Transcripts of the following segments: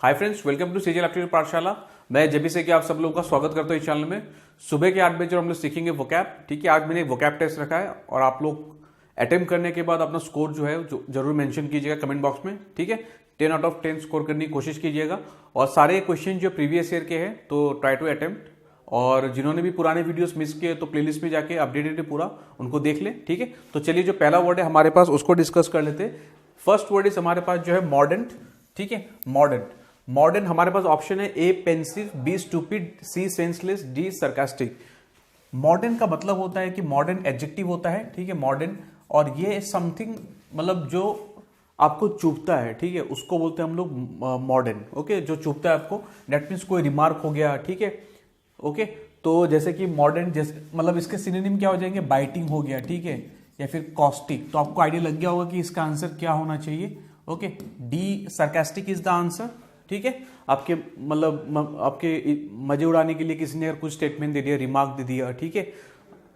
Hi friends, welcome to CGL aptitude पाठशाला। मैं जेबी से कि आप सब लोगों का स्वागत करता हूँ इस चैनल में। सुबह के 8 बजे हम लोग सीखेंगे वोकैब। ठीक है, आज मैंने एक वोकैब टेस्ट रखा है और आप लोग अटेम्प्ट करने के बाद अपना स्कोर जो है जो जरूर मेंशन कीजिएगा कमेंट बॉक्स में। ठीक है, 10 आउट ऑफ 10 स्कोर करने की कोशिश कीजिएगा और सारे क्वेश्चन जो प्रीवियस ईयर के हैं तो ट्राई टू अटेम्प्ट। और जिन्होंने भी पुराने वीडियोस मिस किए तो प्लेलिस्ट में जाके अपडेटेड है पूरा, उनको देख ले। ठीक है, तो चलिए जो पहला वर्ड है हमारे पास उसको डिस्कस कर लेते हैं। फर्स्ट वर्ड इज हमारे पास जो है मॉडर्न। ठीक है, मॉडर्न। मॉडर्न हमारे पास ऑप्शन है A pensive, B stupid, C senseless, D sarcastic. Modern का मतलब होता है कि मॉडर्न एडजेक्टिव होता है। ठीक है, मॉडर्न, और ये समथिंग मतलब जो आपको चुभता है, ठीक है, उसको बोलते हैं हम लोग मॉडर्न। ओके, जो चुभता है आपको, दैट मीन्स कोई रिमार्क हो गया। ठीक है, ओके, तो जैसे कि मॉडर्न जैसे मतलब इसके सिनोनिम क्या हो जाएंगे, बाइटिंग हो गया, ठीक है, या फिर कॉस्टिक। तो आपको आइडिया लग गया होगा कि इसका आंसर क्या होना चाहिए। Okay, D sarcastic is the answer. ठीक है, आपके मतलब आपके मजे उड़ाने के लिए किसी ने अगर कुछ स्टेटमेंट दे दिया, रिमार्क दे दिया, ठीक है,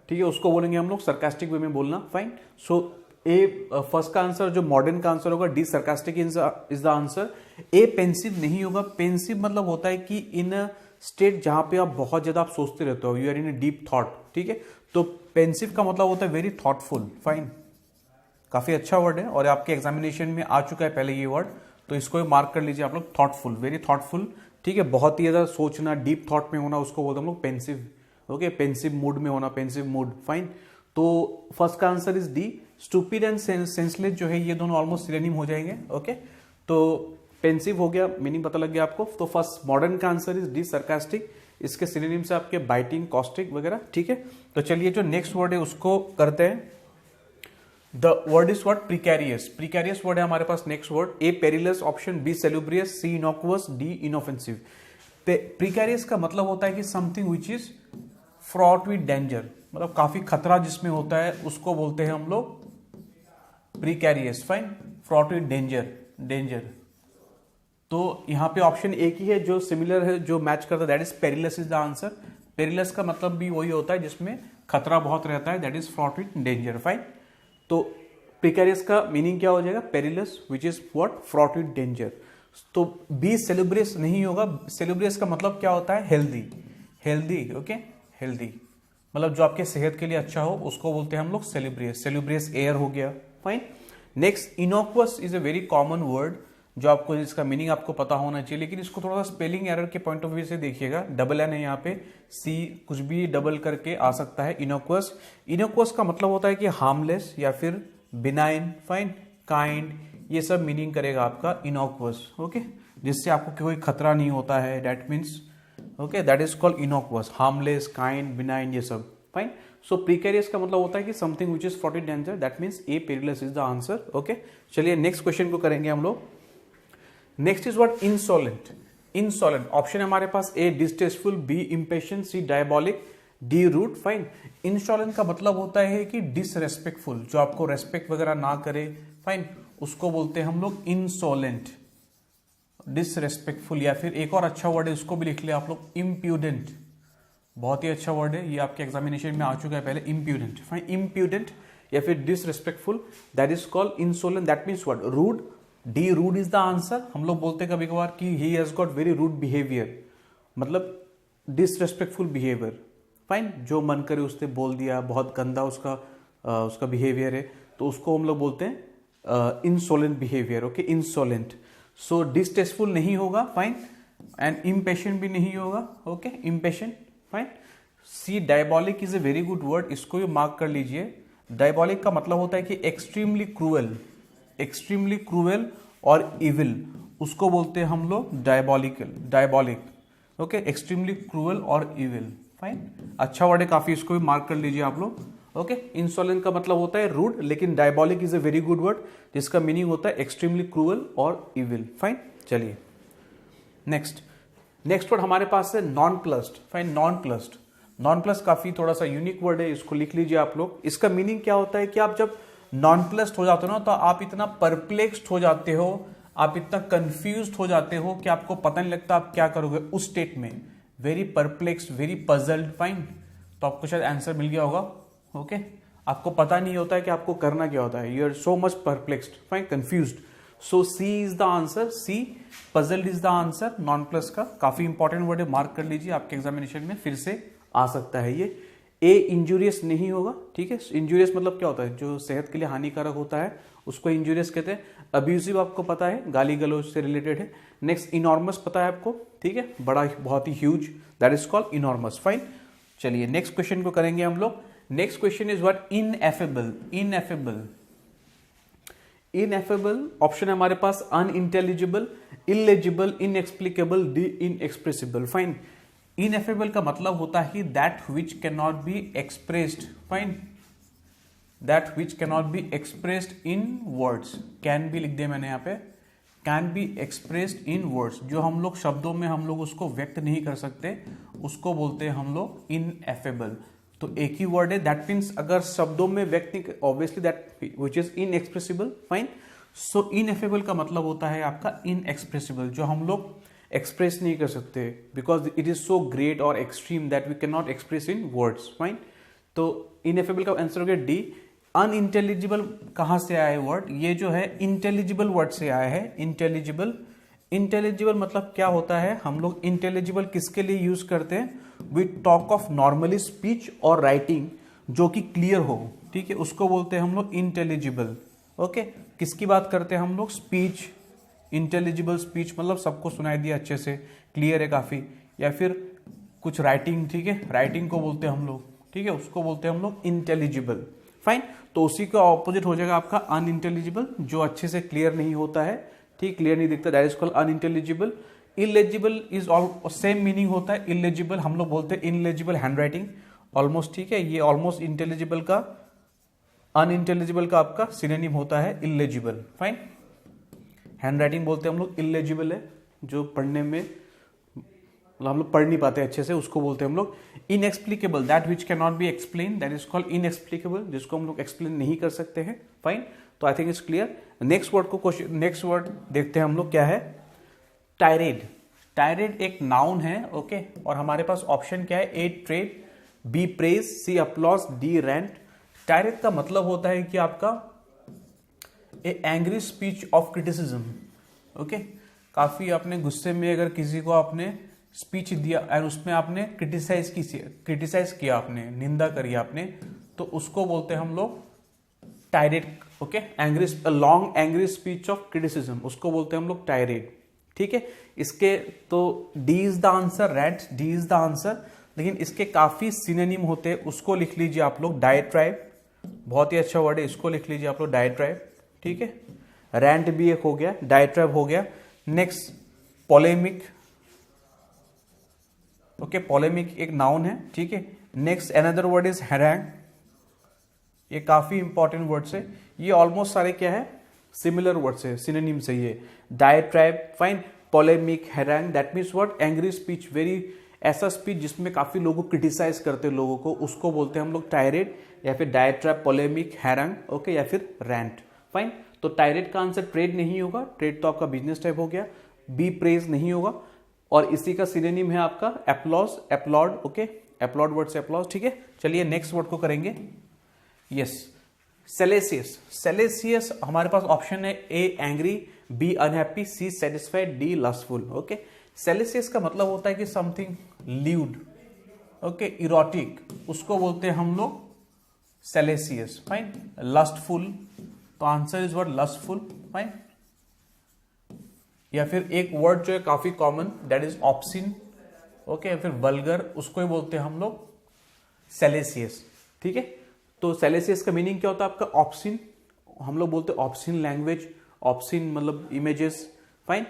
ठीक है, उसको बोलेंगे हम लोग सरकास्टिक वे में बोलना। फाइन, सो ए फर्स्ट का आंसर जो मॉडर्न का आंसर होगा, D sarcastic is the answer. A pensive नहीं होगा। पेंसिव मतलब होता है कि इन स्टेट जहां पे आप बहुत ज्यादा आप सोचते रहते हो, you are in a deep thought. ठीक है, तो पेंसिव का मतलब होता है वेरी थॉटफुल। फाइन, काफी अच्छा वर्ड है और आपके एग्जामिनेशन में आ चुका है पहले ये वर्ड, तो इसको मार्क कर लीजिए आप लोग, थॉटफुल, वेरी थॉटफुल। ठीक है, बहुत ही ज्यादा सोचना, डीप थॉट में होना, उसको बोलते हैं हम लोग पेंसिव। ओके, पेंसिव मूड में होना, पेंसिव मूड। फाइन, तो फर्स्ट का answer is D. Stupid and senseless जो है ये दोनों ऑलमोस्ट सिनोनिम हो जाएंगे। ओके, तो पेंसिव हो गया, मीनिंग पता लग गया आपको। तो फर्स्ट मॉडर्न का आंसर इज डी सरकास्टिक। इसके सिनोनिम से आपके बाइटिंग, कॉस्टिक वगैरह। ठीक है, तो चलिए जो नेक्स्ट वर्ड है उसको करते हैं। The word is what, precarious. Precarious word है हमारे पास नेक्स्ट वर्ड। ए पेरिलस ऑप्शन, बी सेलुब्रियस, सी इनोकुअस, डी इनऑफेंसिव। प्रिकैरियस का मतलब होता है कि something which is fraught with danger, मतलब काफी खतरा जिसमें होता है उसको बोलते हैं हम लोग precarious. Fine, fraught with danger, danger. तो यहां पे ऑप्शन एक ही है जो सिमिलर है, जो मैच करता है, that is perilous is the answer. Perilous का मतलब भी वही होता है जिसमें खतरा बहुत रहता है, that is fraught with danger. Fine, तो प्रिकैरियस का मीनिंग क्या हो जाएगा, perilous which is what, fraught with danger. तो बी सेलुब्रियस नहीं होगा। सेलुब्रियस का मतलब क्या होता है, हेल्दी, हेल्दी। ओके, हेल्दी मतलब जो आपके सेहत के लिए अच्छा हो उसको बोलते हैं हम लोग सेलुब्रियस। सेलुब्रियस एयर हो गया। Fine, next innocuous is a very common word जो आपको इसका मीनिंग आपको पता होना चाहिए, लेकिन इसको थोड़ा सा स्पेलिंग एरर के पॉइंट ऑफ व्यू से देखिएगा। डबल एन है यहाँ पे, सी कुछ भी डबल करके आ सकता है। इनोकुअस, इनोकुअस का मतलब होता है कि हार्मलेस या फिर बिनाइन, फाइन, काइंड, ये सब मीनिंग करेगा आपका इनोकुअस। ओके, जिससे आपको कोई खतरा नहीं होता है, that means okay, that is called innocuous. Harmless, kind, benign, ये सब। फाइन, सो प्रिकैरियस का मतलब होता है कि something which is fraught with danger, that means A perilous is the answer. Okay, चलिए नेक्स्ट क्वेश्चन को करेंगे हम लोग। Next is what, insolent. Insolent option है हमारे पास, A distasteful, B impatient, C diabolic, D rude. Fine, insolent का मतलब होता है कि डिसरेस्पेक्टफुल, जो आपको रेस्पेक्ट वगैरह ना करे। फाइन, उसको बोलते हैं हम लोग इंसोलेंट, डिसरेस्पेक्टफुल। या फिर एक और अच्छा वर्ड है, उसको भी लिख ले आप लोग, इम्प्यूडेंट। बहुत ही अच्छा वर्ड है, ये आपके एग्जामिनेशन में आ चुका है पहले, इम्प्यूडेंट। फाइन, इम्प्यूडेंट या फिर disrespectful, that is called insolent. That means what, rude. D rude is the answer. हम लोग बोलते हैं कभी कभार कि he has got very rude behaviour, मतलब डिसरेस्पेक्टफुल बिहेवियर। फाइन, जो मन करे उसने बोल दिया, बहुत गंदा उसका बिहेवियर है, तो उसको हम लोग बोलते हैं insolent behaviour. Okay, insolent. So distasteful नहीं होगा। फाइन, एंड इम्पेशेंट भी नहीं होगा। Okay, impatient. Fine, C diabolic is a very good word, इसको भी मार्क कर लीजिए। डायबॉलिक का मतलब होता है कि एक्सट्रीमली क्रूएल, एक्सट्रीमली क्रूएल और इविल, उसको बोलते हैं हम लोग diabolical, diabolic. Okay, extremely cruel और इविल। फाइन, अच्छा वर्ड है काफी, इसको भी मार्क कर लीजिए आप लोग। ओके, इंसोलेंट का मतलब होता है रूड, लेकिन diabolic is a very good word जिसका मीनिंग होता है एक्सट्रीमली क्रूएल और इविल। फाइन, चलिए नेक्स्ट। नेक्स्ट वर्ड हमारे पास है non plussed. Fine, non plussed. Non plus काफी थोड़ा सा यूनिक वर्ड है, इसको लिख लीजिए आप लोग। इसका मीनिंग क्या होता है कि आप जब नॉन प्लस्ड हो जाते हो ना, तो आप इतना परप्लेक्स्ड हो जाते हो, आप इतना कंफ्यूज्ड हो जाते हो कि आपको पता नहीं लगता आप क्या करोगे उस स्टेट में। Very perplexed, very puzzled. Fine, तो आपको शायद आंसर मिल गया होगा। ओके, आपको पता नहीं होता है कि आपको करना क्या होता है, you are so much perplexed. Fine, confused. So C is the answer, C puzzled is the answer nonplus का। काफी इंपॉर्टेंट वर्ड है, मार्क कर लीजिए, आपके एग्जामिनेशन में फिर से आ सकता है ये। ए इंजूरियस नहीं होगा, ठीक है। इंजूरियस मतलब क्या होता है, जो सेहत के लिए हानिकारक होता है उसको इंजूरियस कहते हैं। अब्यूजिव आपको पता है, गाली गलौज से रिलेटेड है। नेक्स्ट इनॉर्मस पता है आपको, ठीक है, बड़ा बहुत ही huge, that is called enormous. Fine, चलिए नेक्स्ट क्वेश्चन को करेंगे हम लोग। Next question is what, ineffable. Ineffable, ineffable option है हमारे पास, unintelligible, illegible, inexplicable, D inexpressible. Fine, ineffable का मतलब होता है that which can not be expressed. Fine, that which can not be expressed in words. Can be लिख दिया मैंने यहाँ पे, can be expressed in words, जो हम लोग शब्दों में हम लोग उसको व्यक्त नहीं कर सकते, उसको बोलते हैं हम लोग इनएफेबल। तो एक ही वर्ड है, दैट मीन्स अगर शब्दों में व्यक्त नहीं, obviously that which is inexpressible. Fine, so ineffable का मतलब होता है आपका इनएक्सप्रेसिबल, जो हम लोग एक्सप्रेस नहीं कर सकते, because it is so great और extreme that we can not express in words. Fine, तो इनएफेबल का आंसर हो गया डी। अनइंटेलिजिबल कहां से आया है वर्ड, ये जो है इंटेलिजिबल वर्ड से आया है, इंटेलिजिबल। इंटेलिजिबल मतलब क्या होता है, हम लोग इंटेलिजिबल किसके लिए यूज करते हैं, we talk of normally speech और राइटिंग जो कि क्लियर हो, ठीक है, उसको बोलते हैं हम लोग इंटेलिजिबल। ओके, किसकी बात करते हैं हम लोग, स्पीच, इंटेलिजिबल स्पीच मतलब सबको सुनाई दिया अच्छे से, क्लियर है काफी, या फिर कुछ राइटिंग, ठीक है, राइटिंग को बोलते हैं हम लोग, ठीक है, उसको बोलते हैं हम लोग इंटेलिजिबल। फाइन, तो उसी का ऑपोजिट हो जाएगा आपका अनइंटेलिजिबल, जो अच्छे से क्लियर नहीं होता है, ठीक, क्लियर नहीं दिखता, that is called unintelligible. Illegible is all same meaning होता है, इलेजिबल हम लोग बोलते हैं इनलेजिबल हैंडराइटिंग, ऑलमोस्ट, ठीक है, ये ऑलमोस्ट इंटेलिजिबल का, अनइंटेलिजिबल का आपका सिनोनिम होता है इलेजिबल। फाइन, हैंडराइटिंग बोलते हैं हम लोग, इलेजिबल है जो पढ़ने में मतलब हम लोग पढ़ नहीं पाते अच्छे से, उसको बोलते हैं हम लोग inexplicable, that which can not B explain, that is called inexplicable, जिसको हम लोग एक्सप्लेन नहीं कर सकते हैं। फाइन, तो I think it's clear. Next word को क्वेश्चन, नेक्स्ट वर्ड देखते हैं हम लोग क्या है, टायरेड। टायरेड एक नाउन है, ओके, और हमारे पास ऑप्शन क्या है, A trade, B praise, C applause, D rant. Tirade का मतलब होता है कि आपका a angry speech of criticism. Okay, काफी आपने गुस्से में अगर किसी को आपने स्पीच दिया और उसमें आपने क्रिटिसाइज किया, आपने निंदा करी आपने, तो उसको बोलते हैं हम लोग tired. Okay, angry, long angry speech of criticism, उसको बोलते हैं हम लोग टायरेड। ठीक है, इसके तो D is the answer, rent, D is the answer. लेकिन इसके काफी सिनोनिम होते हैं, उसको लिख लीजिए आप लोग, डायट्राइब, बहुत ही अच्छा वर्ड है, इसको लिख लीजिए आप लोग, डायट्राइब। ठीक है, रेंट भी एक हो गया, डायट्राइब हो गया। नेक्स्ट पोलेमिक, ओके, पोलेमिक एक नाउन है। ठीक है, नेक्स्ट अनदर वर्ड इज हैरैंग, ये काफी इंपॉर्टेंट वर्ड्स है, ये ऑलमोस्ट सारे क्या है, सिमिलर वर्ड्स है, सिनोनिम से ये, diatribe, fine, polemic, harangue, that means what, angry speech, very ऐसा स्पीच जिसमें काफी लोगों को क्रिटिसाइज करते हैं लोगों को, उसको बोलते हैं हम लोग टायरेड, या फिर डायट्राइब, पोलेमिक, हैरैंग, ओके, या फिर रेंट। फाइन, तो टायरेड का आंसर ट्रेड नहीं होगा, ट्रेड तो आपका बिजनेस टाइप हो गया। बी प्रेज नहीं होगा, और इसी का सिनोनिम है आपका एप्लॉज, एप्लॉड। ओके, एप्लॉड वर्ड से एप्लॉज। ठीक है, चलिए नेक्स्ट वर्ड को करेंगे। यस, सेलेसियस। सेलेसियस हमारे पास ऑप्शन है, A angry, B unhappy, C satisfied, D lustful. Okay, salacious का मतलब होता है कि समथिंग ल्यूड, ओके, इरोटिक, उसको बोलते हैं हम लोग सेलेसियस। फाइन, लस्टफुल, तो answer is what, lustful. Fine, या फिर एक वर्ड जो है काफी common, that is obscene, okay, या फिर वल्गर, उसको ही बोलते हैं हम लोग सेलेसियस। ठीक है, तो सेलेसियस का मीनिंग क्या होता है आपका, ऑप्सिन, हम लोग बोलते हैं ऑप्सिन लैंग्वेज, ऑप्सिन मतलब इमेजेस। फाइन,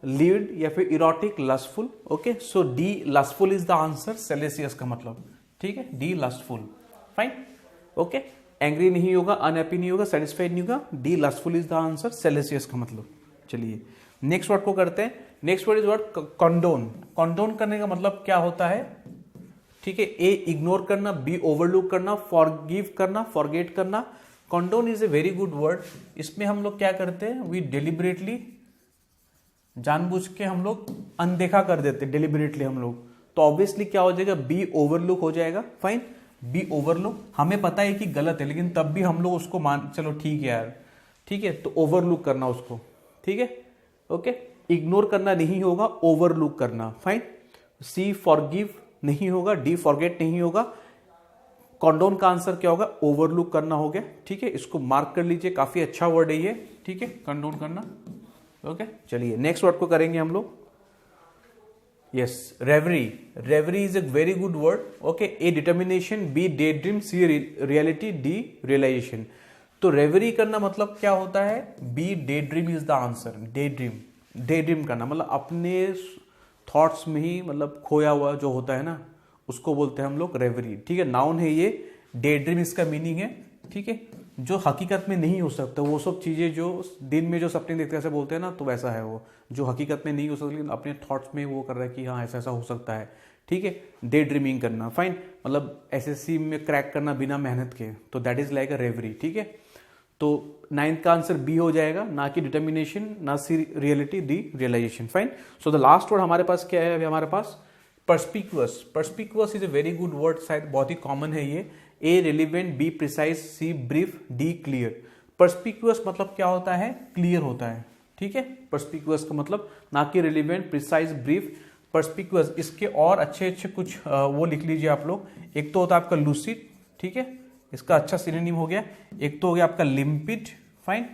लीड या फिर erotic, lustful. Okay, so D lustful is the answer, salacious का मतलब। ठीक है, D lustful. Fine, okay, angry नहीं होगा, अनहैप्पी नहीं होगा, सेटिस्फाइड नहीं होगा, D lustful is the answer, salacious का मतलब। चलिए नेक्स्ट वर्ड को करते हैं। Next word is word condone. Condone करने का मतलब क्या होता है, ठीक है, ए इग्नोर करना, बी ओवरलुक करना, फॉरगिव करना, फॉरगेट करना। Condone is a very good word. इसमें हम लोग क्या करते हैं, वी डेलिबरेटली, जानबूझ के हम लोग अनदेखा कर देते, डेलिबरेटली हम लोग, तो ऑब्वियसली क्या हो जाएगा, बी ओवरलुक हो जाएगा। फाइन, बी ओवरलुक, हमें पता है कि गलत है, लेकिन तब भी हम लोग उसको मान, चलो ठीक है यार, ठीक है, तो ओवरलुक करना उसको, ठीक है, ओके, इग्नोर करना नहीं होगा, ओवरलुक करना, फाइन। सी फॉरगिव नहीं होगा, डी फॉरगेट नहीं होगा, कॉन्डोन का आंसर क्या होगा, ओवरलुक करना हो गया, ठीक है, इसको मार्क कर लीजिए, काफी अच्छा वर्ड है ये, ठीक है, कंडोन करना, ओके। चलिए नेक्स्ट वर्ड को करेंगे हम लोग, yes, reverie. Reverie is a very good word, okay. A determination, B daydream, C reality, D realisation. तो रेवरी करना मतलब क्या होता है, B daydream is the answer. Daydream करना मतलब अपने थॉट्स में ही मतलब खोया हुआ जो होता है ना, उसको बोलते हैं हम लोग रेवरी, ठीक है। नाउन है ये, डे ड्रीम इसका मीनिंग है, ठीक है, जो हकीकत में नहीं हो सकता, वो सब चीजें जो दिन में जो सपने देखते हैं ऐसे बोलते हैं ना, तो वैसा है वो, जो हकीकत में नहीं हो सकती लेकिन अपने थॉट्स में वो कर रहा है कि हाँ ऐसा ऐसा हो सकता है, ठीक है। डे ड्रीमिंग करना, फाइन, मतलब एसएससी में क्रैक करना बिना मेहनत के, तो दैट इज लाइक अ रेवरी, ठीक है। तो 9th का आंसर बी हो जाएगा, ना कि डिटर्मिनेशन, ना C reality, D realization, fine. So the last word हमारे पास क्या है अभी हमारे पास, perspicuous. Perspicuous is a very good word, शायद बहुत ही कॉमन है ये। A relevant, B precise, C brief, D clear. Perspicuous मतलब क्या होता है, क्लियर होता है, ठीक है। परस्पिक्युअस का मतलब ना कि रिलीवेंट, प्रिसाइज, ब्रीफ, परस्पिक्युअस। इसके और अच्छे अच्छे कुछ वो लिख लीजिए आप लोग। एक तो होता है आपका लूसिड, ठीक है, इसका अच्छा सिनोनिम हो गया। एक तो हो गया आपका लिम्पिड, फाइन,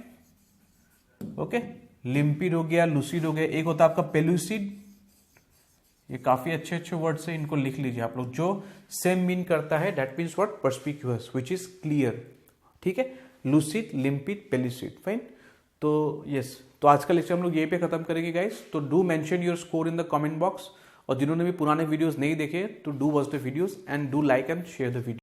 ओके, लिम्पिड हो गया, लूसिड हो गया। एक होता है आपका पेलुसिड, ये काफी अच्छे अच्छे वर्ड्स है, इनको लिख लीजिए आप लोग, जो सेम मीन करता है, that means what, perspicuous, which is clear, ठीक है। Lucid, limpid, pellucid, fine. तो यस, तो आज का लेक्चर हम लोग यहीं पे खत्म करेंगे गाइस। तो do mention your score in the comment box, और जिन्होंने भी पुराने वीडियोस नहीं देखे तो do watch the videos and do like and share the video.